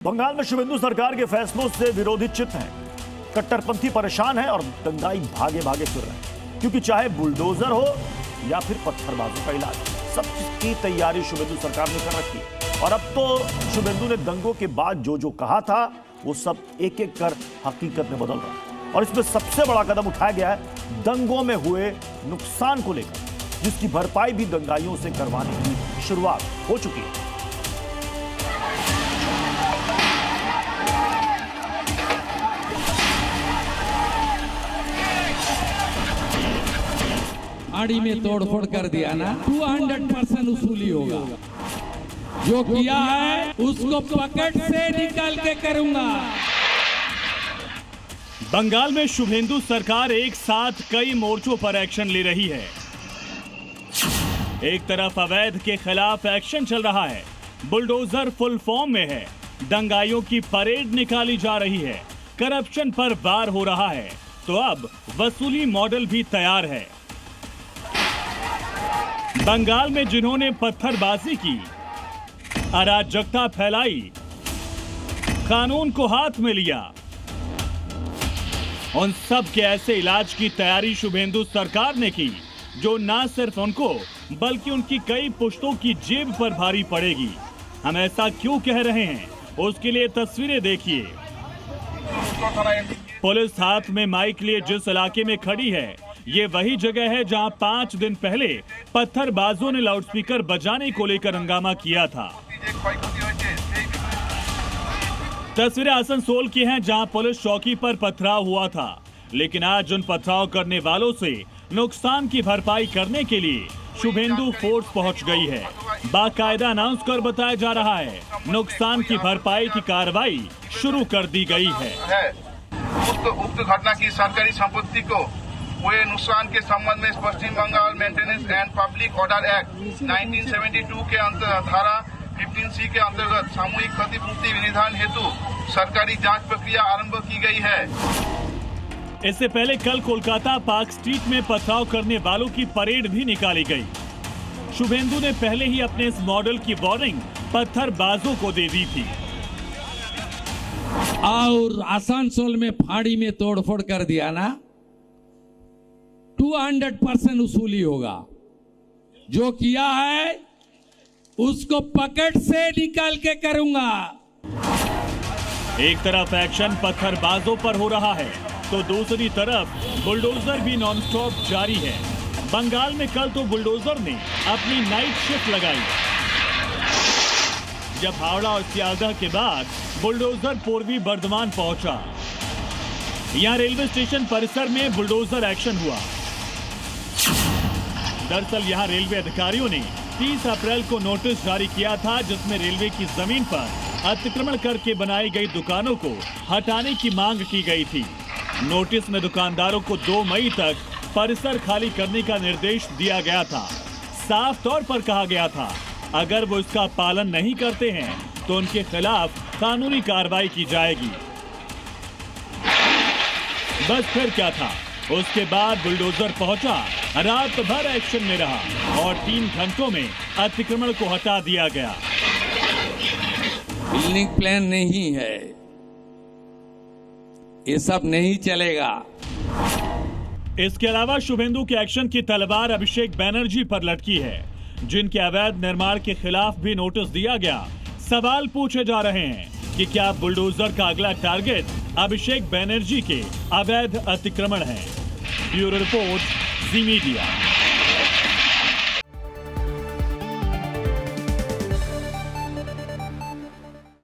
बंगाल में शुभेंदु सरकार के फैसलों से विरोधी चित्त हैं, कट्टरपंथी परेशान है और दंगाई भागे भागे फिर रहे हैं, क्योंकि चाहे बुलडोजर हो या फिर पत्थरबाजों का इलाज, सब की तैयारी शुभेंदु सरकार ने कर रखी है। और अब तो शुभेंदु ने दंगों के बाद जो कहा था वो सब एक एक कर हकीकत में बदल रहा है। और इसमें सबसे बड़ा कदम उठाया गया है दंगों में हुए नुकसान को लेकर, जिसकी भरपाई भी दंगाइयों से करवाने की शुरुआत हो चुकी है। आड़ी में तोड़फोड़ कर दिया ना, 200% वसूली होगा। जो किया है उसको पकड़ से निकाल के करूंगा। बंगाल में शुभेंदु सरकार एक साथ कई मोर्चों पर एक्शन ले रही है। एक तरफ अवैध के खिलाफ एक्शन चल रहा है, बुलडोजर फुल फॉर्म में है, दंगाइयों की परेड निकाली जा रही है, करप्शन पर वार हो रहा है, तो अब वसूली मॉडल भी तैयार है। बंगाल में जिन्होंने पत्थरबाजी की, अराजकता फैलाई, कानून को हाथ में लिया, उन सब के ऐसे इलाज की तैयारी शुभेंदु सरकार ने की जो ना सिर्फ उनको बल्कि उनकी कई पुश्तों की जेब पर भारी पड़ेगी। हम ऐसा क्यों कह रहे हैं, उसके लिए तस्वीरें देखिए। पुलिस हाथ में माइक लिए जिस इलाके में खड़ी है, ये वही जगह है जहां 5 दिन पहले पत्थरबाजों ने लाउडस्पीकर बजाने को लेकर हंगामा किया था। तस्वीरें आसनसोल की हैं, जहां पुलिस चौकी पर पथराव हुआ था, लेकिन आज उन पथराव करने वालों से नुकसान की भरपाई करने के लिए शुभेंदु फोर्स पहुंच गई है। बाकायदा अनाउंस कर बताया जा रहा है, नुकसान की भरपाई की कार्रवाई शुरू कर दी गई है। उक्त घटना की सरकारी संपत्ति को हुए नुकसान के संबंध में Paschim Bangal maintenance and public order act 1972 के धारा 15C के अंतर्गत सामूहिक क्षतिपूर्ति विनिधान हेतु सरकारी जांच प्रक्रिया आरंभ की गई है। इससे पहले कल कोलकाता पार्क स्ट्रीट में पथराव करने वालों की परेड भी निकाली गई। शुभेंदु ने पहले ही अपने इस मॉडल की वार्निंग पत्थरबाजों को दे दी थी। और आसनसोल में फाड़ी में तोड़फोड़ कर दिया ना, 200% वसूली होगा। जो किया है उसको पकड़ से निकाल के करूंगा। एक तरफ एक्शन पत्थरबाजों पर हो रहा है, तो दूसरी तरफ बुलडोजर भी नॉनस्टॉप जारी है। बंगाल में कल तो बुलडोजर ने अपनी नाइट शिफ्ट लगाई, जब हावड़ा और सियालदह के बाद बुलडोजर पूर्वी बर्धमान पहुंचा। यहां रेलवे स्टेशन परिसर में बुलडोजर एक्शन हुआ। दरअसल यहां रेलवे अधिकारियों ने 30 अप्रैल को नोटिस जारी किया था, जिसमें रेलवे की जमीन पर अतिक्रमण करके बनाई गई दुकानों को हटाने की मांग की गई थी। नोटिस में दुकानदारों को 2 मई तक परिसर खाली करने का निर्देश दिया गया था। साफ तौर पर कहा गया था, अगर वो इसका पालन नहीं करते हैं तो उनके खिलाफ कानूनी कार्रवाई की जाएगी। बस फिर क्या था, उसके बाद बुलडोजर पहुंचा, रात भर एक्शन में रहा और 3 घंटों में अतिक्रमण को हटा दिया गया। बिल्डिंग प्लान नहीं है, ये सब नहीं चलेगा। इसके अलावा शुभेंदु के एक्शन की तलवार अभिषेक बनर्जी पर लटकी है, जिनके अवैध निर्माण के खिलाफ भी नोटिस दिया गया। सवाल पूछे जा रहे हैं कि क्या बुलडोजर का अगला टारगेट अभिषेक बनर्जी के अवैध अतिक्रमण है। ब्यूरो रिपोर्ट, जी मीडिया।